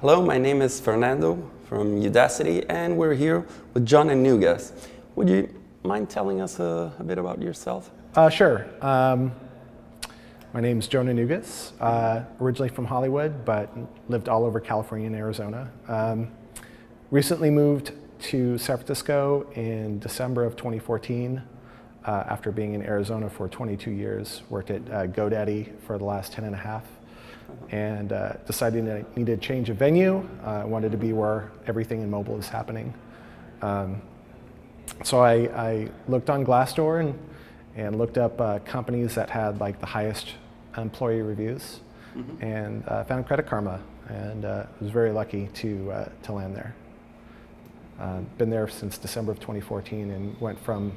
Hello, my name is Fernando from Udacity, and we're here with Jonah Neugass. Would you mind telling us a bit about yourself? Sure. My name's Jonah Neugass, originally from Hollywood, but lived all over California and Arizona. Recently moved to San Francisco in December of 2014 after being in Arizona for 22 years. Worked at GoDaddy for the last 10 and a half. And decided I needed a change of venue. I wanted to be where everything in mobile is happening. So I looked on Glassdoor and looked up companies that had like the highest employee reviews, and found Credit Karma, and was very lucky to land there. Been there since December of 2014 and went from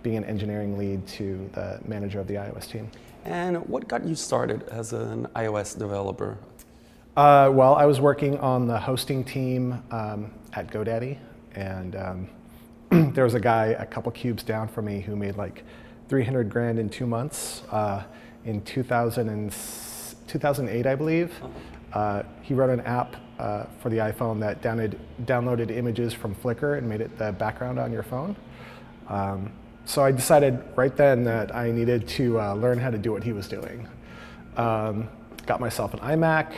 being an engineering lead to the manager of the iOS team. And what got you started as an iOS developer? Well, I was working on the hosting team at GoDaddy, and there was a guy a couple cubes down from me who made like 300 grand in 2 months in 2008, I believe. He wrote an app for the iPhone that downloaded images from Flickr and made it the background on your phone. So I decided right then that I needed to learn how to do what he was doing. Got myself an iMac,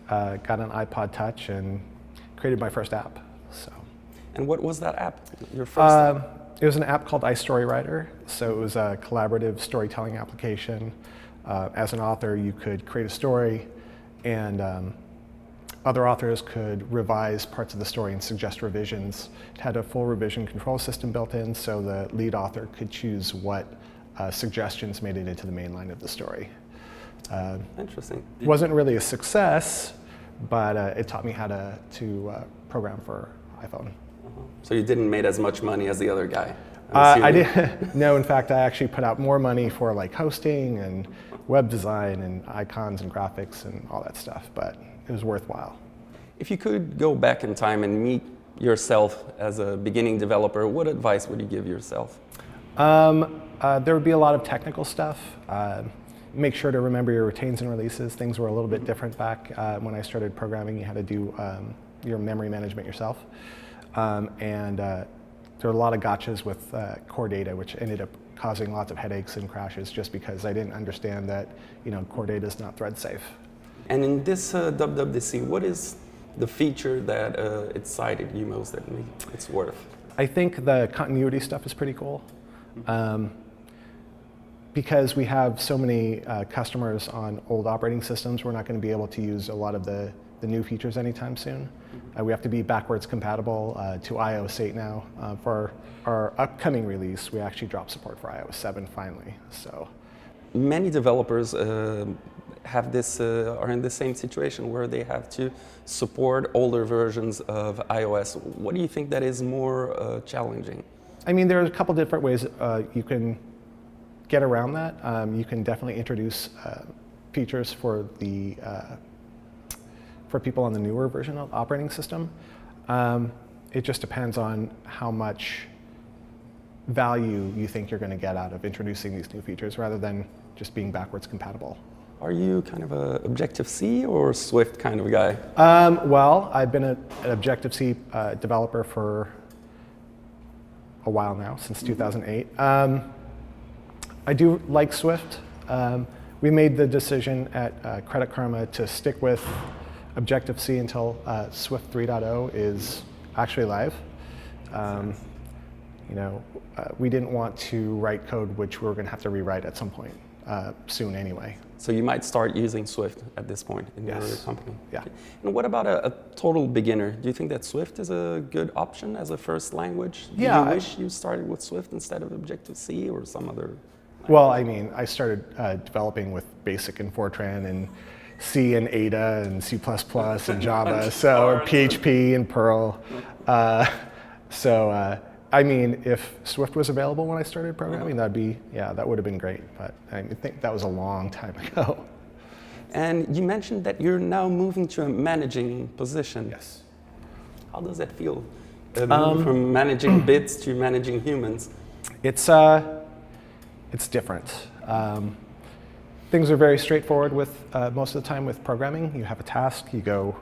got an iPod Touch, and created my first app. So. And what was that app? Your first app? It was an app called iStorywriter. So it was a collaborative storytelling application. As an author, you could create a story, and other authors could revise parts of the story and suggest revisions. It had a full revision control system built in, so the lead author could choose what suggestions made it into the main line of the story. Interesting. It wasn't really a success, but it taught me how to program for iPhone. So you didn't make as much money as the other guy? I did. No, in fact, I actually put out more money for like hosting and web design and icons and graphics and all that stuff, but it was worthwhile. If you could go back in time and meet yourself as a beginning developer, what advice would you give yourself? There would be a lot of technical stuff. Make sure to remember your retains and releases. Things were a little bit different back when I started programming. You had to do your memory management yourself. And there were a lot of gotchas with core data, which ended up causing lots of headaches and crashes just because I didn't understand that core data is not thread safe. And in this WWDC, what is the feature that excited you most, that it's worth? I think the continuity stuff is pretty cool. Because we have so many customers on old operating systems, we're not going to be able to use a lot of the new features anytime soon. We have to be backwards compatible to iOS 8 now. For our upcoming release, we actually dropped support for iOS 7 finally. So, many developers have this are in the same situation where they have to support older versions of iOS. What do you think that is more challenging? I mean, there are a couple different ways you can get around that. You can definitely introduce features for the for people on the newer version of the operating system. It just depends on how much value you think you're going to get out of introducing these new features rather than just being backwards compatible. Are you kind of a Objective-C or Swift kind of guy? Well, I've been an Objective-C developer for a while now, since 2008. I do like Swift. We made the decision at Credit Karma to stick with Objective-C until Swift 3.0 is actually live. We didn't want to write code which we were going to have to rewrite at some point soon anyway. So you might start using Swift at this point in your company? Yeah. Okay. And what about a total beginner? Do you think that Swift is a good option as a first language? Yeah. Do you wish you started with Swift instead of Objective-C or some other language? Well, I mean, I started developing with BASIC and Fortran and C and Ada and C++ and Java, so PHP and Perl. I mean, if Swift was available when I started programming, that would have been great. But I think that was a long time ago. And you mentioned that you're now moving to a managing position. Yes. How does that feel? From managing bits to managing humans? It's different. Things are very straightforward with most of the time with programming. You have a task, you go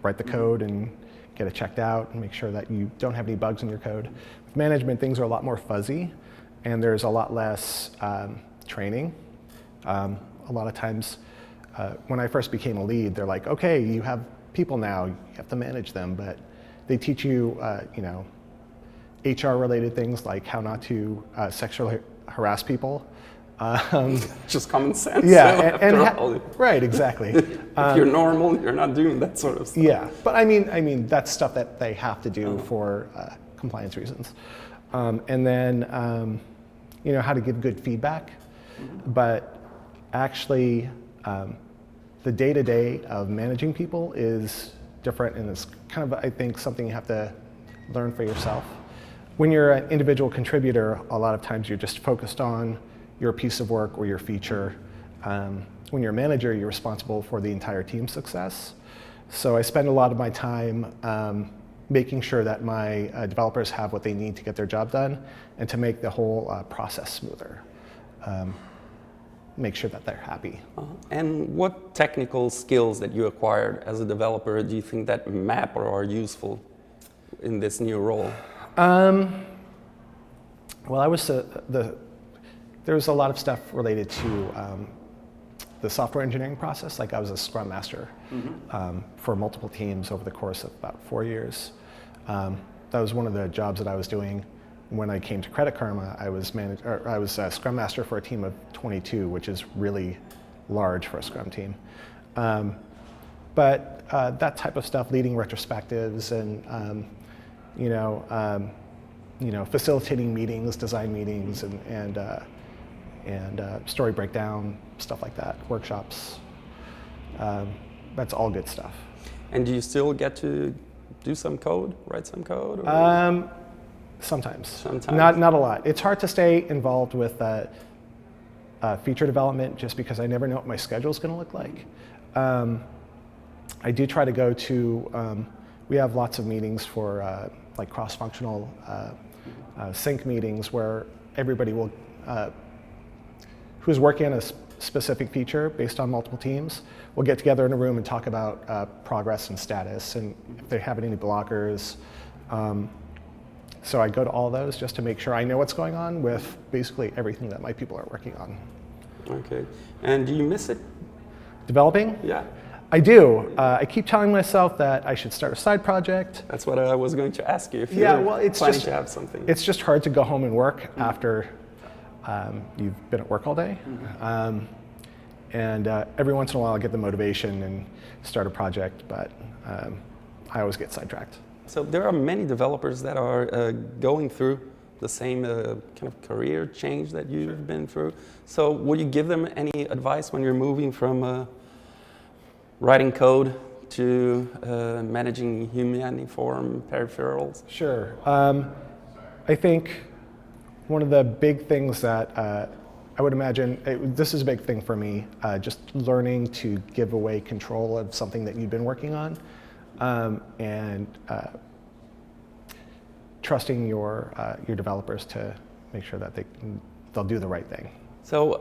write the code and get it checked out and make sure that you don't have any bugs in your code. With management, things are a lot more fuzzy, and there's a lot less training. A lot of times, when I first became a lead, they're like, okay, you have people now, you have to manage them, but they teach you, HR-related things like how not to sexually harass people. Just common sense. Yeah, right, exactly. If you're normal, you're not doing that sort of stuff. Yeah, but I mean that's stuff that they have to do for compliance reasons. And then, how to give good feedback. But actually, the day-to-day of managing people is different, and it's kind of, I think, something you have to learn for yourself. When you're an individual contributor, a lot of times you're just focused on your piece of work or your feature. When you're a manager, you're responsible for the entire team's success. So I spend a lot of my time making sure that my developers have what they need to get their job done and to make the whole process smoother. Make sure that they're happy. And what technical skills that you acquired as a developer do you think that map or are useful in this new role? Well, I was there was a lot of stuff related to the software engineering process. Like I was a Scrum Master for multiple teams over the course of about 4 years. That was one of the jobs that I was doing. When I came to Credit Karma, I was a Scrum Master for a team of 22, which is really large for a Scrum team. But that type of stuff, leading retrospectives and facilitating meetings, design meetings, and story breakdown, stuff like that, workshops. That's all good stuff. And do you still get to do some code, write some code? Or? Sometimes. Sometimes. Not a lot. It's hard to stay involved with feature development just because I never know what my schedule is going to look like. I do try to go to, we have lots of meetings for like cross-functional sync meetings where everybody will, who's working on a specific feature based on multiple teams, will get together in a room and talk about progress and status and if they have any blockers. So I go to all those just to make sure I know what's going on with basically everything that my people are working on. Okay. And do you miss it? Developing? Yeah. I do. I keep telling myself that I should start a side project. That's what I was going to ask you, if you're planning to have something. It's just hard to go home and work after you've been at work all day. And every once in a while I get the motivation and start a project, but I always get sidetracked. So there are many developers that are going through the same kind of career change that you've been through. So would you give them any advice when you're moving from writing code to managing humaniform peripherals? Sure. I think one of the big things that I would imagine, this is a big thing for me, just learning to give away control of something that you've been working on. And trusting your developers to make sure that they'll do the right thing. So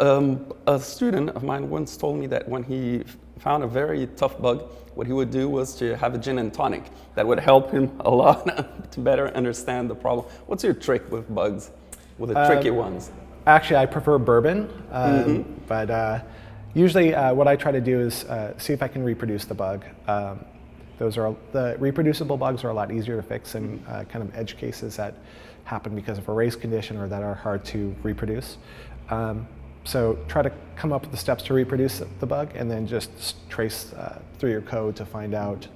a student of mine once told me that when he found a very tough bug, what he would do was to have a gin and tonic. That would help him a lot to better understand the problem. What's your trick with bugs, with the tricky ones? Actually, I prefer bourbon, but usually what I try to do is see if I can reproduce the bug. The reproducible bugs are a lot easier to fix than kind of edge cases that happen because of a race condition or that are hard to reproduce. So try to come up with the steps to reproduce the bug and then just trace through your code to find out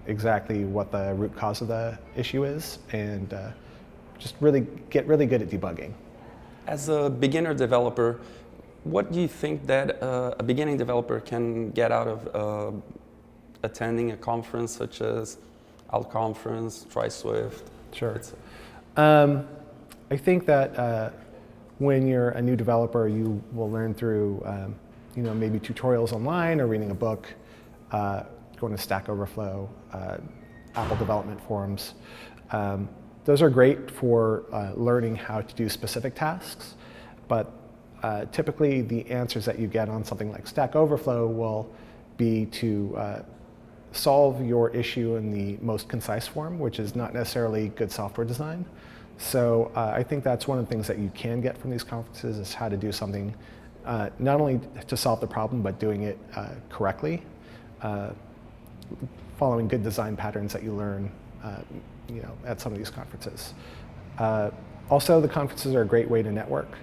exactly what the root cause of the issue is and just get really good at debugging. As a beginner developer, what do you think that a beginning developer can get out of attending a conference such as Alt Conference, Try Swift? Sure. I think that when you're a new developer, you will learn through maybe tutorials online or reading a book, going to Stack Overflow, Apple development forums. Those are great for learning how to do specific tasks, but typically the answers that you get on something like Stack Overflow will be to solve your issue in the most concise form, which is not necessarily good software design. So I think that's one of the things that you can get from these conferences is how to do something not only to solve the problem, but doing it correctly, following good design patterns that you learn at some of these conferences. Also, the conferences are a great way to network.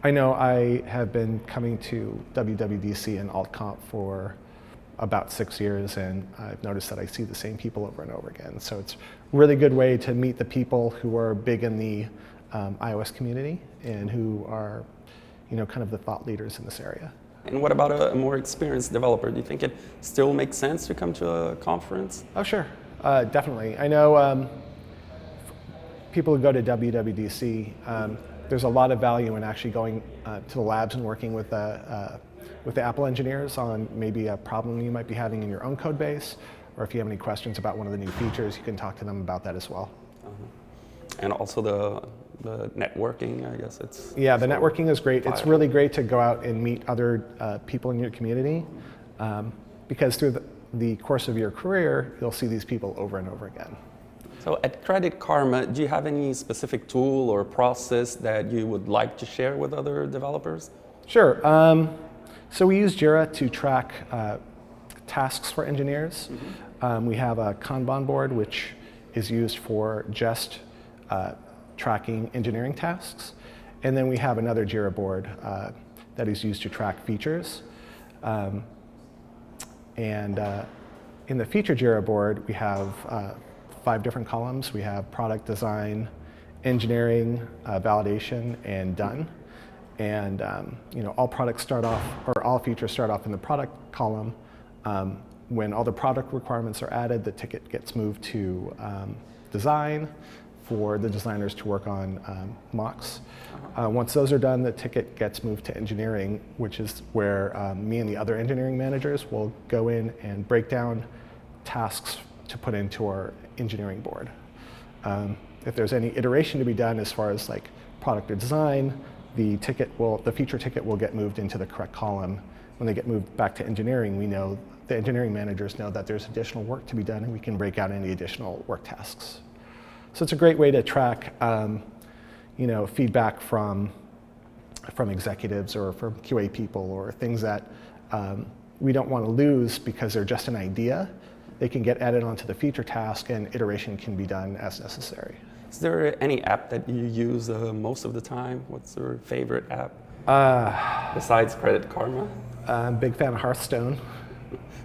I know I have been coming to WWDC and AltConf for about 6 years, and I've noticed that I see the same people over and over again. So it's a really good way to meet the people who are big in the iOS community and who are, kind of the thought leaders in this area. And what about a more experienced developer? Do you think it still makes sense to come to a conference? Oh, sure, definitely. I know people who go to WWDC, there's a lot of value in actually going to the labs and working with the Apple engineers on maybe a problem you might be having in your own code base, or if you have any questions about one of the new features, you can talk to them about that as well. And also the networking, I guess it's... Yeah, the networking is great. It's really great to go out and meet other people in your community, because through the course of your career, you'll see these people over and over again. So at Credit Karma, do you have any specific tool or process that you would like to share with other developers? Sure. So we use Jira to track tasks for engineers. We have a Kanban board, which is used for just tracking engineering tasks. And then we have another Jira board that is used to track features. And in the feature Jira board, we have 5 different columns. We have product design, engineering, validation, and done. And all products start off, or all features start off in the product column. When all the product requirements are added, the ticket gets moved to design for the designers to work on mocks. Once those are done, the ticket gets moved to engineering, which is where me and the other engineering managers will go in and break down tasks to put into our engineering board. If there's any iteration to be done as far as like product or design, the feature ticket will get moved into the correct column. When they get moved back to engineering, the engineering managers know that there's additional work to be done, and we can break out any additional work tasks. So it's a great way to track feedback from executives or from QA people, or things that we don't want to lose because they're just an idea. They can get added onto the feature task, and iteration can be done as necessary. Is there any app that you use most of the time? What's your favorite app besides Credit Karma? I'm a big fan of Hearthstone.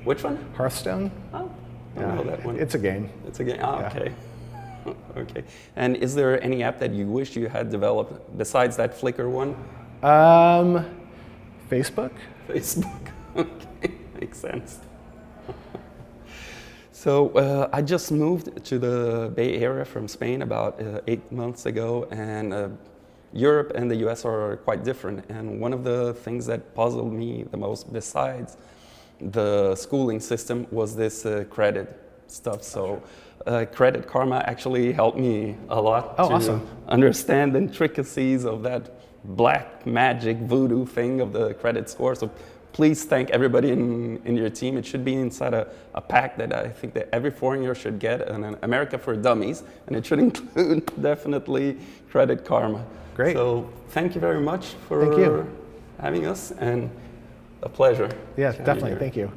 Which one? Hearthstone. Oh, I don't know that one. It's a game. It's a game. Oh, Yeah. Okay. Okay. And is there any app that you wish you had developed besides that Flickr one? Facebook. Facebook. Okay, makes sense. So I just moved to the Bay Area from Spain about 8 months ago, and Europe and the US are quite different. And one of the things that puzzled me the most, besides the schooling system, was this credit stuff. So Credit Karma actually helped me a lot to awesome. understand the intricacies of that black magic voodoo thing of the credit score. So please thank everybody in your team. It should be inside a pack that I think that every foreigner should get, an America for Dummies, and it should include definitely Credit Karma. Great. So thank you very much for having us, and a pleasure. Yeah, definitely. Thank you.